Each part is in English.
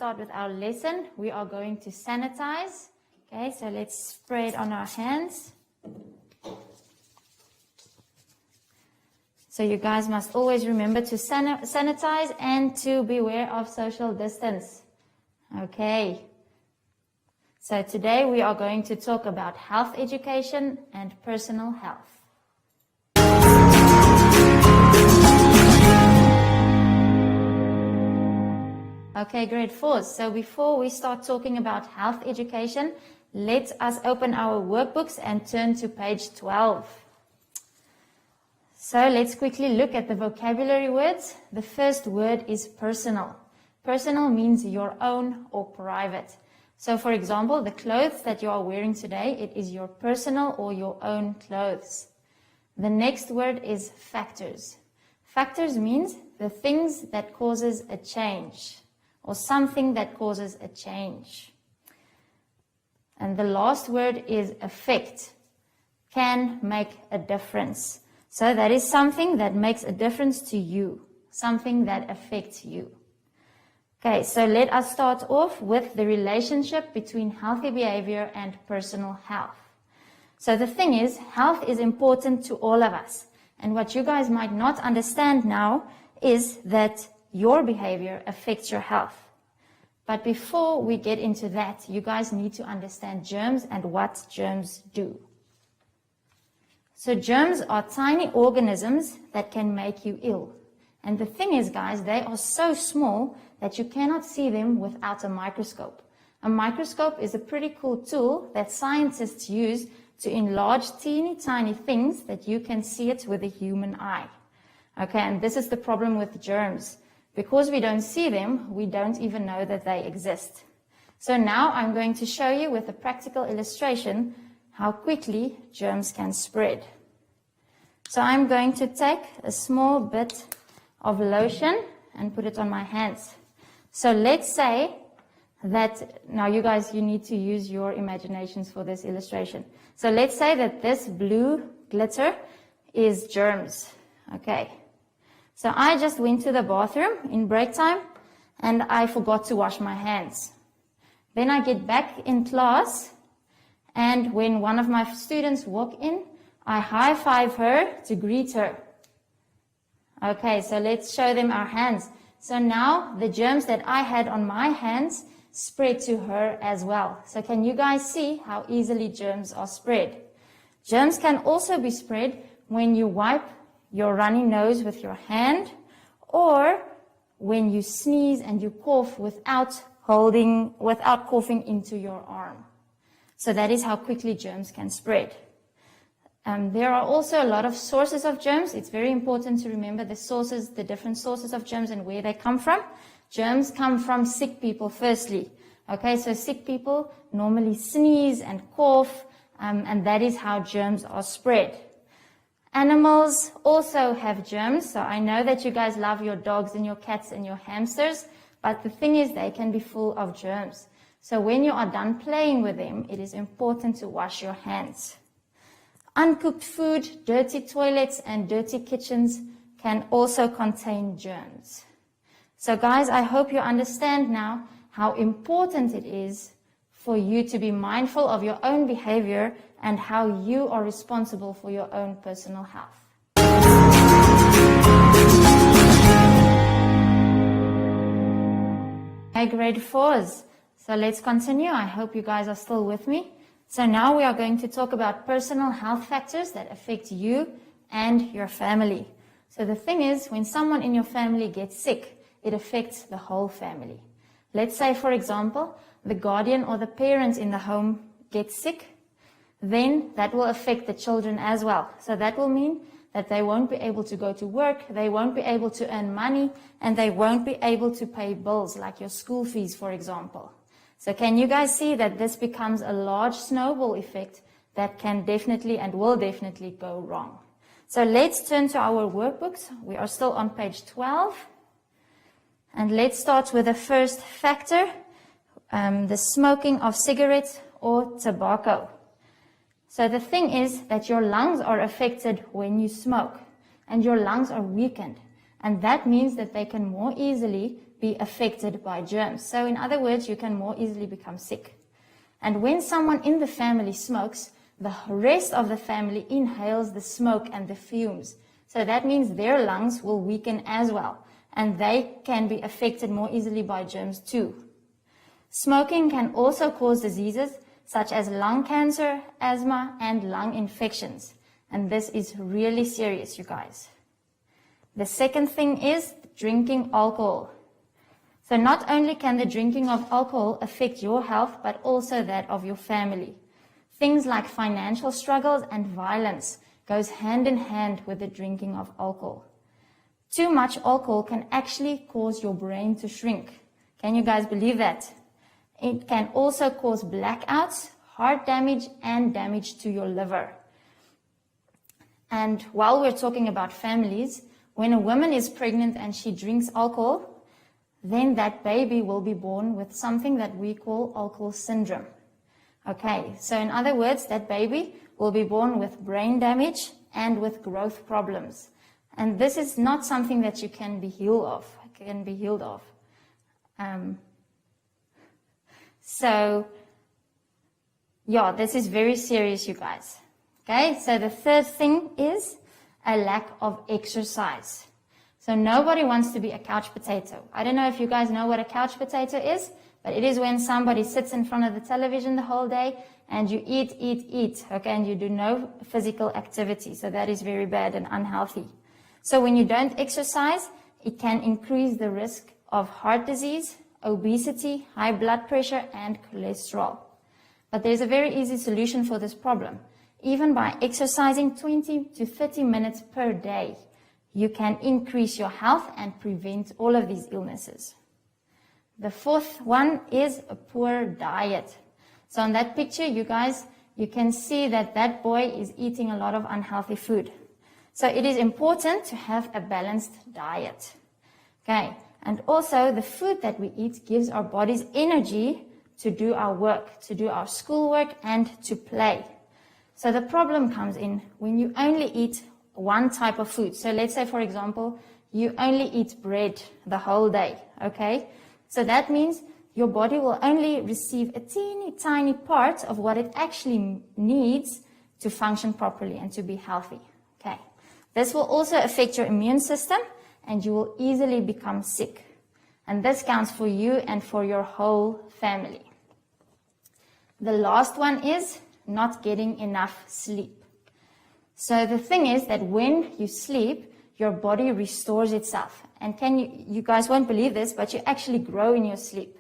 start with our lesson. We are going to sanitize. Okay, so let's spray it on our hands. So you guys must always remember to sanitize and to beware of social distance. Okay. So today we are going to talk about health education and personal health. Okay, grade 4. So before we start talking about health education, let us open our workbooks and turn to page 12. So let's quickly look at the vocabulary words. The first word is personal. Personal means your own or private. So for example, the clothes that you are wearing today, it is your personal or your own clothes. The next word is factors. Factors means the things that causes a change or something that causes a change. And the last word is affect. Can make a difference. So that is something that makes a difference to you, something that affects you. Okay, so let us start off with the relationship between healthy behavior and personal health. So the thing is, health is important to all of us. And what you guys might not understand now is that your behavior affects your health. But before we get into that, you guys need to understand germs and what germs do. So germs are tiny organisms that can make you ill. And the thing is, guys, they are so small that you cannot see them without a microscope. A microscope is a pretty cool tool that scientists use to enlarge teeny tiny things that you can see it with a human eye. Okay, and this is the problem with germs. Because we don't see them, we don't even know that they exist. So now I'm going to show you with a practical illustration how quickly germs can spread. So I'm going to take a small bit of lotion and put it on my hands. So let's say that, now you guys, you need to use your imaginations for this illustration. So let's say that this blue glitter is germs. Okay. So I just went to the bathroom in break time and I forgot to wash my hands. Then I get back in class, and when one of my students walk in, I high-five her to greet her. Okay, so let's show them our hands. So now the germs that I had on my hands spread to her as well. So can you guys see how easily germs are spread? Germs can also be spread when you wipe your runny nose with your hand, or when you sneeze and you cough without coughing into your arm. So that is how quickly germs can spread. There are also a lot of sources of germs. It's very important to remember the different sources of germs and where they come from. Germs come from sick people firstly. Okay, so sick people normally sneeze and cough, and that is how germs are spread. Animals also have germs. So I know that you guys love your dogs and your cats and your hamsters, but the thing is they can be full of germs. So when you are done playing with them, it is important to wash your hands. Uncooked food, dirty toilets, and dirty kitchens can also contain germs. So guys, I hope you understand now how important it is for you to be mindful of your own behavior and how you are responsible for your own personal health. Okay, grade 4s. So let's continue. I hope you guys are still with me. So now we are going to talk about personal health factors that affect you and your family. So the thing is, when someone in your family gets sick, it affects the whole family. Let's say, for example, the guardian or the parent in the home gets sick, then that will affect the children as well. So that will mean that they won't be able to go to work, they won't be able to earn money, and they won't be able to pay bills like your school fees, for example. So can you guys see that this becomes a large snowball effect that can definitely and will definitely go wrong? So let's turn to our workbooks. We are still on page 12. And let's start with the first factor, the smoking of cigarettes or tobacco. So the thing is that your lungs are affected when you smoke, and your lungs are weakened. And that means that they can more easily be affected by germs. So in other words, you can more easily become sick. And when someone in the family smokes, the rest of the family inhales the smoke and the fumes. So that means their lungs will weaken as well, and they can be affected more easily by germs too. Smoking can also cause diseases such as lung cancer, asthma, and lung infections. And this is really serious, you guys. The second thing is drinking alcohol. So not only can the drinking of alcohol affect your health, but also that of your family. Things like financial struggles and violence goes hand in hand with the drinking of alcohol. Too much alcohol can actually cause your brain to shrink. Can you guys believe that? It can also cause blackouts, heart damage, and damage to your liver. And while we're talking about families, when a woman is pregnant and she drinks alcohol, then that baby will be born with something that we call alcohol syndrome. Okay, so in other words, that baby will be born with brain damage and with growth problems. And this is not something that you can be healed of. So, yeah, this is very serious, you guys. Okay, so the third thing is a lack of exercise. So nobody wants to be a couch potato. I don't know if you guys know what a couch potato is, but it is when somebody sits in front of the television the whole day and you eat, okay, and you do no physical activity. So that is very bad and unhealthy. So when you don't exercise, it can increase the risk of heart disease, obesity, high blood pressure, and cholesterol. But there's a very easy solution for this problem. Even by exercising 20 to 30 minutes per day, you can increase your health and prevent all of these illnesses. The fourth one is a poor diet. So on that picture, you guys, you can see that that boy is eating a lot of unhealthy food. So it is important to have a balanced diet. Okay, and also the food that we eat gives our bodies energy to do our work, to do our schoolwork, and to play. So the problem comes in when you only eat one type of food. So let's say, for example, you only eat bread the whole day, okay? So that means your body will only receive a teeny tiny part of what it actually needs to function properly and to be healthy, okay? This will also affect your immune system and you will easily become sick. And this counts for you and for your whole family. The last one is not getting enough sleep. So the thing is that when you sleep, your body restores itself. And you guys won't believe this, but you actually grow in your sleep.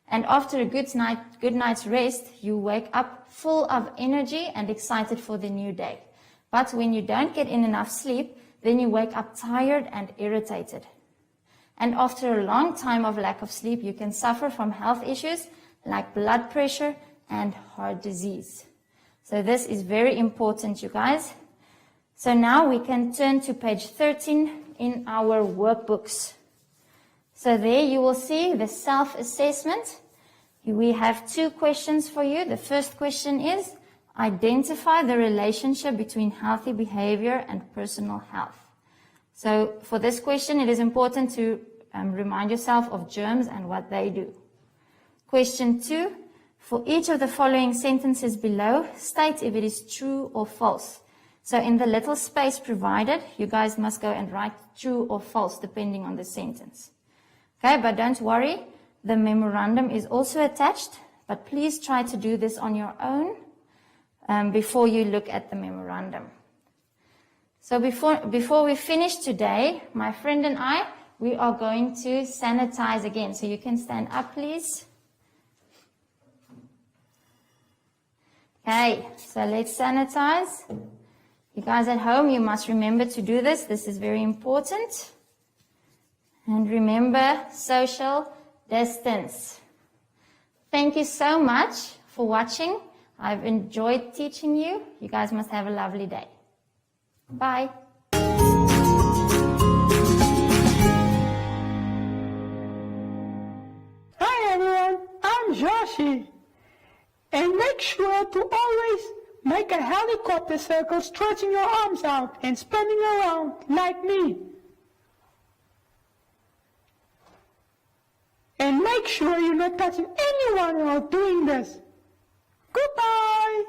And after a good night's rest, you wake up full of energy and excited for the new day. But when you don't get in enough sleep, then you wake up tired and irritated. And after a long time of lack of sleep, you can suffer from health issues like blood pressure and heart disease. So this is very important, you guys. So now we can turn to page 13 in our workbooks. So there you will see the self-assessment. We have 2 questions for you. The first question is, identify the relationship between healthy behavior and personal health. So for this question, it is important to remind yourself of germs and what they do. Question 2, for each of the following sentences below, state if it is true or false. So in the little space provided, you guys must go and write true or false depending on the sentence. Okay, but don't worry, the memorandum is also attached, but please try to do this on your own before you look at the memorandum. So before we finish today, my friend and I, we are going to sanitize again. So you can stand up, please. Okay, so let's sanitize. You guys at home, you must remember to do this. This is very important. And remember, social distance. Thank you so much for watching. I've enjoyed teaching you. You guys must have a lovely day. Bye. Hi everyone, I'm Joshi. And make sure to always make a helicopter circle, stretching your arms out and spinning around like me. And make sure you're not touching anyone while doing this. Goodbye!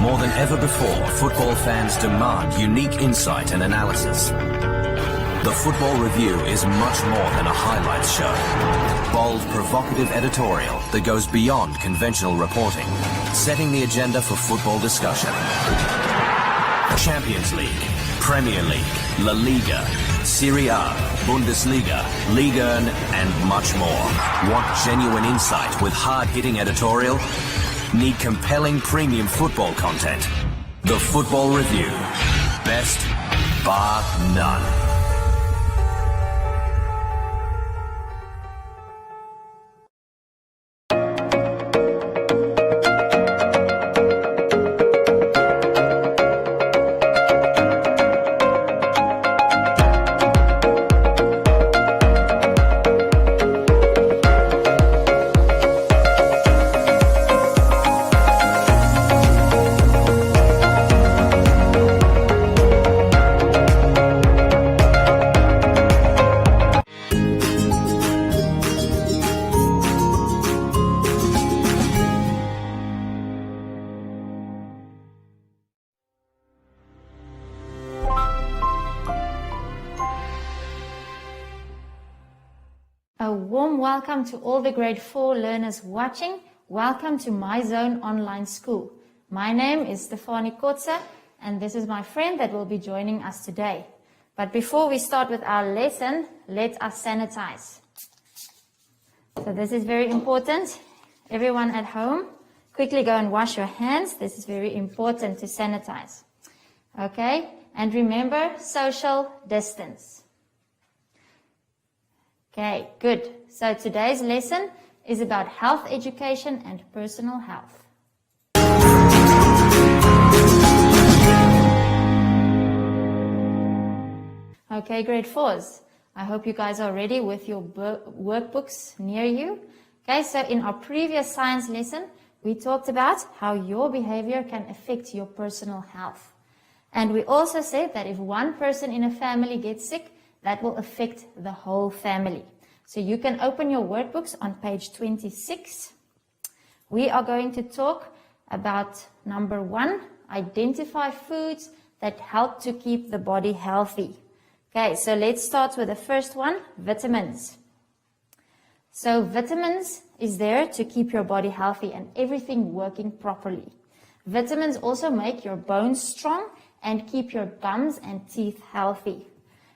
More than ever before, football fans demand unique insight and analysis. The Football Review is much more than a highlights show. Bold, provocative editorial that goes beyond conventional reporting, setting the agenda for football discussion. Champions League, Premier League, La Liga, Serie A, Bundesliga, Liga 1, and much more. Want genuine insight with hard-hitting editorial? Need compelling premium football content? The Football Review. Best, bar none. A warm welcome to all the grade 4 learners watching. Welcome to My Zone Online School. My name is Stefanie Kotze, and this is my friend that will be joining us today. But before we start with our lesson, let us sanitize. So this is very important. Everyone at home, quickly go and wash your hands. This is very important to sanitize. Okay? And remember, social distance. Okay, good. So today's lesson is about health education and personal health. Okay, grade 4s. I hope you guys are ready with your workbooks near you. Okay, so in our previous science lesson, we talked about how your behavior can affect your personal health. And we also said that if one person in a family gets sick, that will affect the whole family. So you can open your workbooks on page 26. We are going to talk about number 1, identify foods that help to keep the body healthy. Okay, so let's start with the first one, vitamins. So vitamins is there to keep your body healthy and everything working properly. Vitamins also make your bones strong and keep your gums and teeth healthy.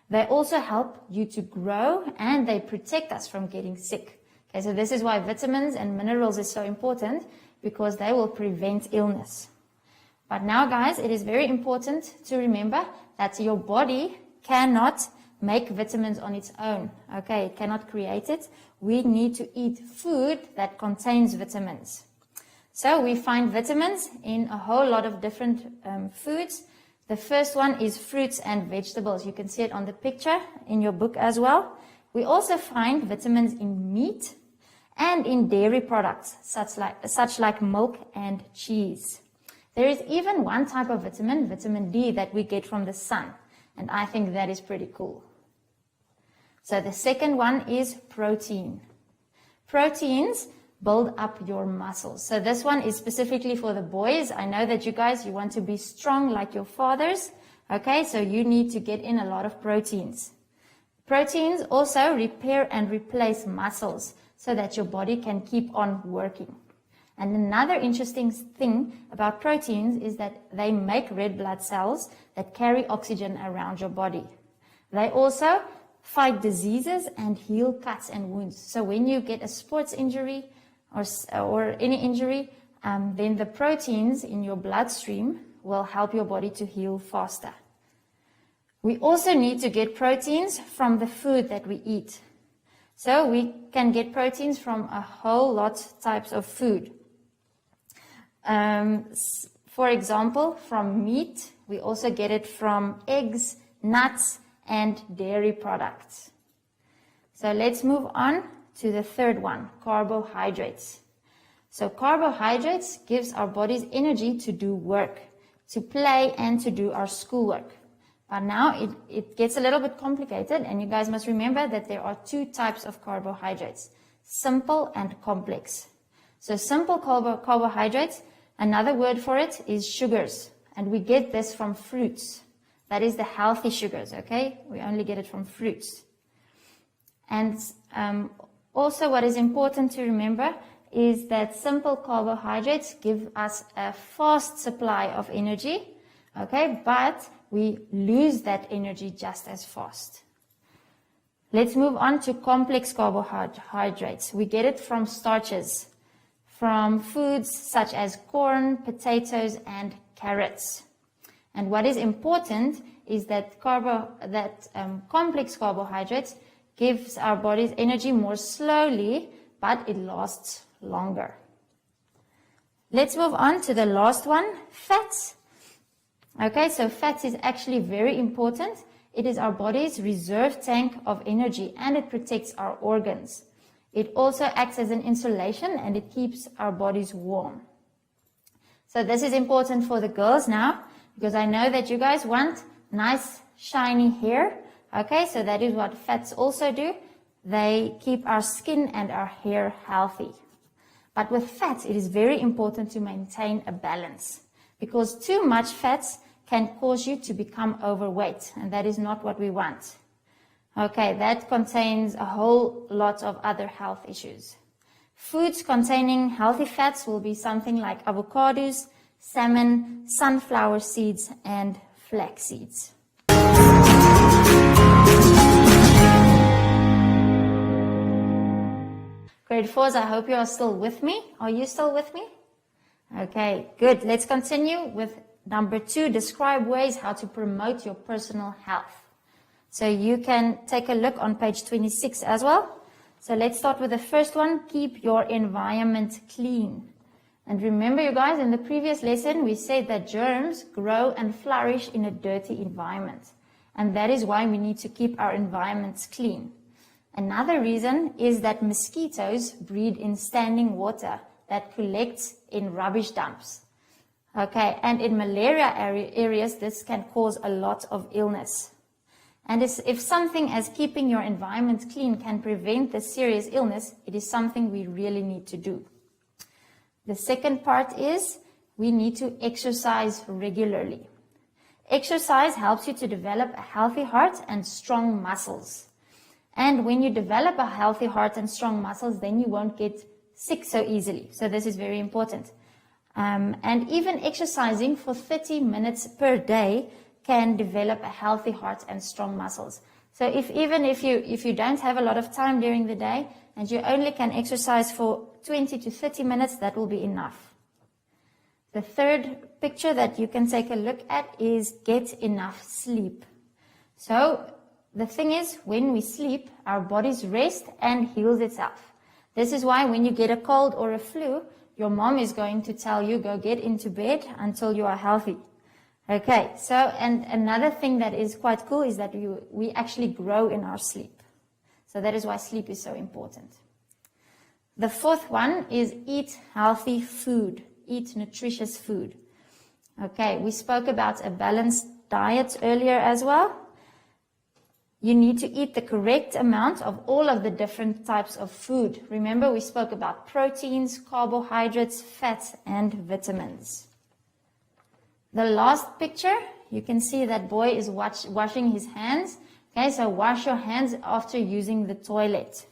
They also help you to grow and they protect us from getting sick. Okay, so this is why vitamins and minerals is so important, because they will prevent illness. But now, guys, it is very important to remember that your body cannot make vitamins on its own. Okay, it cannot create it. We need to eat food that contains vitamins. So we find vitamins in a whole lot of different foods. The first one is fruits and vegetables. You can see it on the picture in your book as well. We also find vitamins in meat and in dairy products, such like milk and cheese. There is even one type of vitamin, vitamin D, that we get from the sun. And I think that is pretty cool. So the second one is protein. Proteins build up your muscles. So this one is specifically for the boys. I know that you guys, you want to be strong like your fathers. Okay, so you need to get in a lot of proteins. Proteins also repair and replace muscles so that your body can keep on working. And another interesting thing about proteins is that they make red blood cells that carry oxygen around your body. They also fight diseases and heal cuts and wounds. So when you get a sports injury or any injury, then the proteins in your bloodstream will help your body to heal faster. We also need to get proteins from the food that we eat. So we can get proteins from a whole lot of types of food. For example, from meat, we also get it from eggs, nuts, and dairy products. So let's move on to the third one, carbohydrates. So carbohydrates gives our bodies energy to do work, to play, and to do our schoolwork. But now it gets a little bit complicated, and you guys must remember that there are two types of carbohydrates, simple and complex. So simple carbohydrates, another word for it is sugars, and we get this from fruits. That is the healthy sugars, okay? We only get it from fruits. And also what is important to remember is that simple carbohydrates give us a fast supply of energy, okay? But we lose that energy just as fast. Let's move on to complex carbohydrates. We get it from starches, from foods such as corn, potatoes, and carrots. And what is important is that complex carbohydrates gives our bodies energy more slowly, but it lasts longer. Let's move on to the last one, fats. Okay, so fats is actually very important. It is our body's reserve tank of energy, and it protects our organs. It also acts as an insulation, and it keeps our bodies warm. So this is important for the girls now, because I know that you guys want nice, shiny hair. Okay, so that is what fats also do. They keep our skin and our hair healthy. But with fats, it is very important to maintain a balance, because too much fats can cause you to become overweight, and that is not what we want. Okay, that contains a whole lot of other health issues. Foods containing healthy fats will be something like avocados, salmon, sunflower seeds, and flax seeds. Grade 4s, I hope you are still with me. Are you still with me? Okay, good. Let's continue with number 2, describe ways how to promote your personal health. So you can take a look on page 26 as well. So let's start with the first one, keep your environment clean. And remember, you guys, in the previous lesson, we said that germs grow and flourish in a dirty environment. And that is why we need to keep our environments clean. Another reason is that mosquitoes breed in standing water that collects in rubbish dumps. Okay, and in malaria areas, this can cause a lot of illness. And if something as keeping your environment clean can prevent the serious illness, it is something we really need to do. The second part is we need to exercise regularly. Exercise helps you to develop a healthy heart and strong muscles. And when you develop a healthy heart and strong muscles, then you won't get sick so easily. So this is very important. And even exercising for 30 minutes per day can develop a healthy heart and strong muscles. So if you don't have a lot of time during the day and you only can exercise for 20 to 30 minutes, that will be enough. The third picture that you can take a look at is get enough sleep. So the thing is, when we sleep, our bodies rest and heals itself. This is why when you get a cold or a flu, your mom is going to tell you, go get into bed until you are healthy. Okay, so, and another thing that is quite cool is that we actually grow in our sleep. So that is why sleep is so important. The fourth one is eat healthy food, eat nutritious food. Okay, we spoke about a balanced diet earlier as well. You need to eat the correct amount of all of the different types of food. Remember, we spoke about proteins, carbohydrates, fats, and vitamins. The last picture, you can see that boy is washing his hands. Okay, so wash your hands after using the toilet.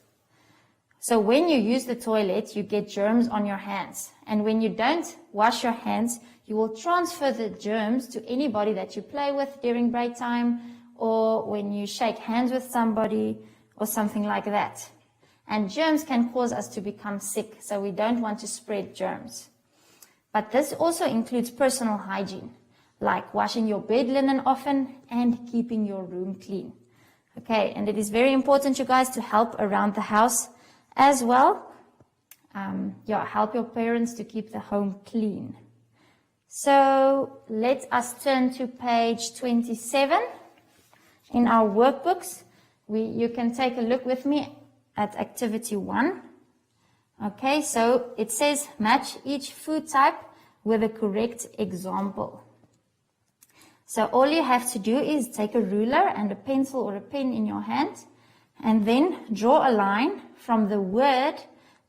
So when you use the toilet, you get germs on your hands. And when you don't wash your hands, you will transfer the germs to anybody that you play with during break time, or when you shake hands with somebody or something like that. And germs can cause us to become sick, so we don't want to spread germs. But this also includes personal hygiene, like washing your bed linen often and keeping your room clean. Okay, and it is very important, you guys, to help around the house as well. Help your parents to keep the home clean. So let us turn to page 27 in our workbooks. You can take a look with me at activity 1. Okay, so it says match each food type with a correct example. So all you have to do is take a ruler and a pencil or a pen in your hand, and then draw a line from the word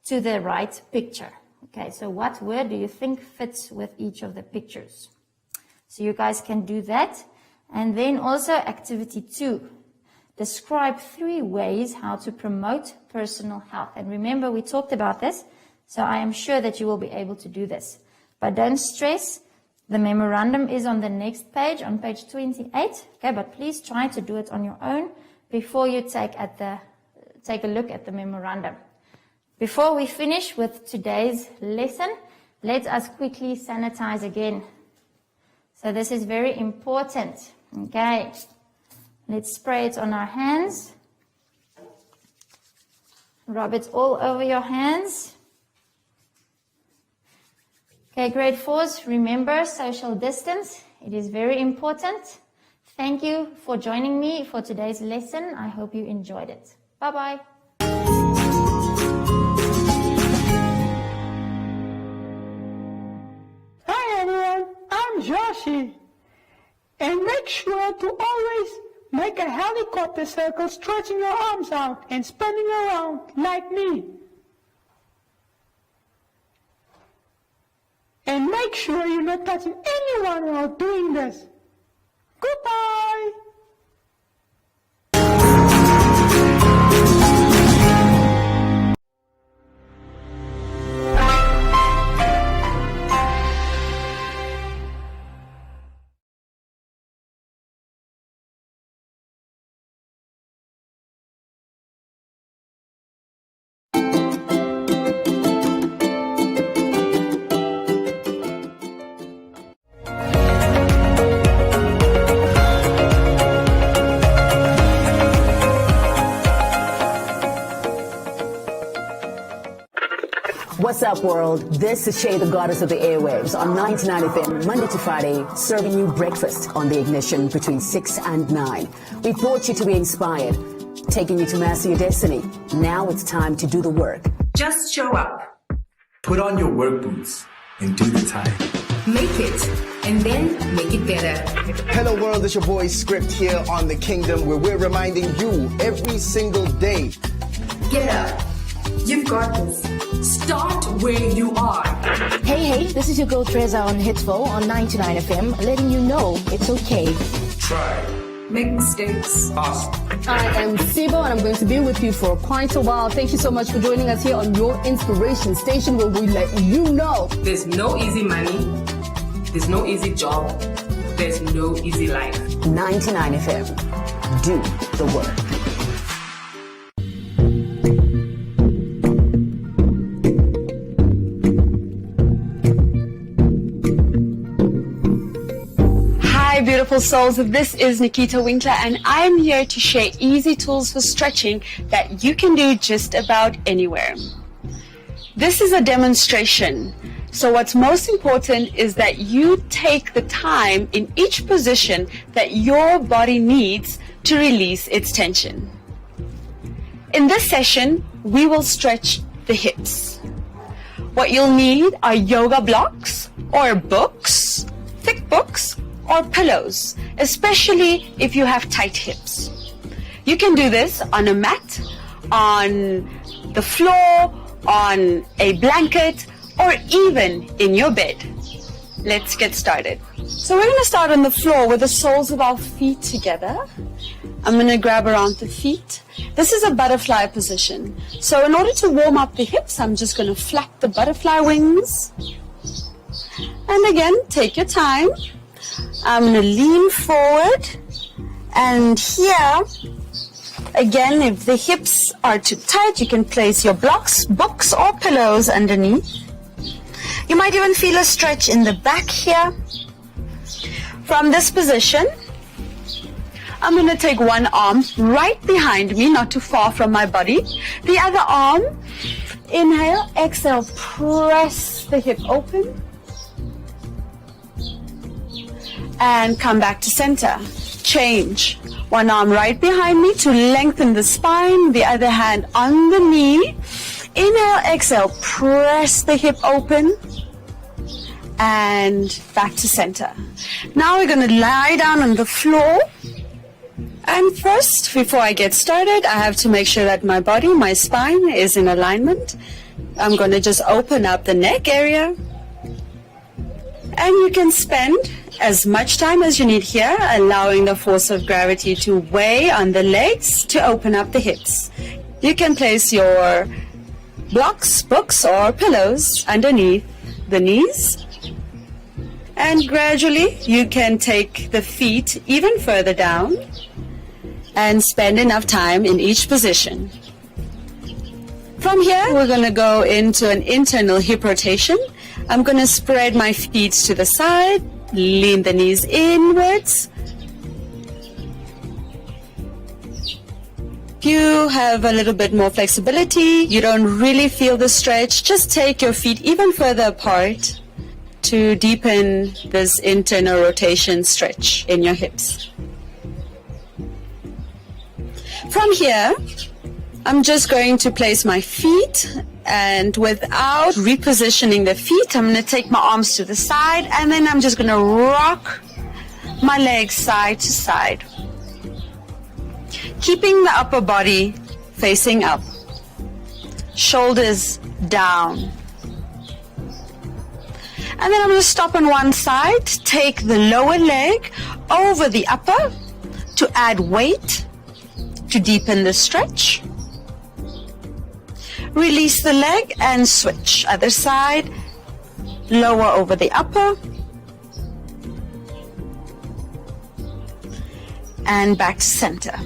to the right picture. Okay, so what word do you think fits with each of the pictures? So you guys can do that. And then also activity 2. Describe 3 ways how to promote personal health. And remember, we talked about this, so I am sure that you will be able to do this. But don't stress. The memorandum is on the next page, on page 28. Okay, but please try to do it on your own before you take a look at the memorandum. Before we finish with today's lesson, let us quickly sanitize again. So this is very important. Okay, let's spray it on our hands. Rub it all over your hands. Okay, grade 4s, remember social distance. It is very important. Thank you for joining me for today's lesson. I hope you enjoyed it. Bye-bye. Hi everyone, I'm Joshi. And make sure to always make a helicopter circle, stretching your arms out and spinning around like me. And make sure you're not touching anyone while doing this. Goodbye! What's up, world? This is Shay, the goddess of the airwaves, on 99 FM, Monday to Friday, serving you breakfast on the ignition between 6 and 9. We brought you to be inspired, taking you to master your destiny. Now it's time to do the work. Just show up. Put on your work boots and do the time. Make it, and then make it better. Hello world, it's your boy Script here on The Kingdom, where we're reminding you every single day. Get up. You've got this. Start where you are. Hey, this is your girl Treza on Hitsville on 99 FM, letting you know it's okay. Try. Make mistakes. Awesome. I am Sibo and I'm going to be with you for quite a while. Thank you so much for joining us here on your inspiration station, where we let you know There's no easy money. There's no easy job. There's no easy life. 99 FM. Do the work. Hi beautiful souls, this is Nikita Winkler and I'm here to share easy tools for stretching that you can do just about anywhere. This is a demonstration, so what's most important is that you take the time in each position that your body needs to release its tension. In this session, we will stretch the hips. What you'll need are yoga blocks or books, thick books, or pillows, especially if you have tight hips. You can do this on a mat, on the floor, on a blanket, or even in your bed. Let's get started. So we're going to start on the floor with the soles of our feet together. I'm going to grab around the feet. This is a butterfly position. So in order to warm up the hips, I'm just going to flap the butterfly wings. And again, take your time. I'm going to lean forward. And here, again, if the hips are too tight, you can place your blocks, books, or pillows underneath. You might even feel a stretch in the back here. From this position, I'm going to take one arm right behind me, not too far from my body. The other arm, inhale, exhale, press the hip open. And come back to center. Change. One arm right behind me to lengthen the spine, the other hand on the knee. Inhale, exhale, press the hip open. And back to center. Now we're going to lie down on the floor. And first, before I get started, I have to make sure that my body, my spine is in alignment. I'm going to just open up the neck area. And you can spend as much time as you need here, allowing the force of gravity to weigh on the legs to open up the hips. You can place your blocks, books, or pillows underneath the knees. And gradually, you can take the feet even further down and spend enough time in each position. From here, we're going to go into an internal hip rotation. I'm going to spread my feet to the side, lean the knees inwards. If you have a little bit more flexibility, you don't really feel the stretch, just take your feet even further apart to deepen this internal rotation stretch in your hips. From here, I'm just going to place my feet, and without repositioning the feet, I'm going to take my arms to the side, and then I'm just going to rock my legs side to side, keeping the upper body facing up, shoulders down. And then I'm going to stop on one side, take the lower leg over the upper to add weight, to deepen the stretch. Release the leg and switch. Other side, lower over the upper. And back to center.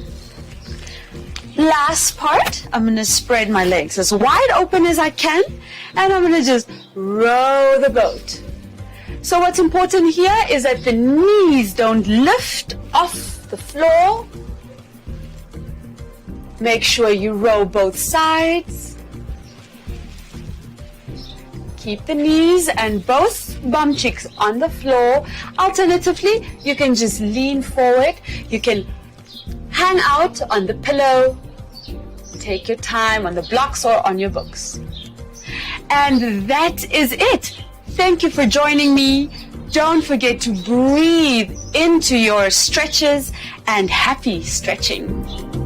Last part, I'm going to spread my legs as wide open as I can, and I'm going to just row the boat. So what's important here is that the knees don't lift off the floor. Make sure you row both sides. Keep the knees and both bum cheeks on the floor. Alternatively, you can just lean forward. You can hang out on the pillow. Take your time on the blocks or on your books. And that is it. Thank you for joining me. Don't forget to breathe into your stretches, and happy stretching.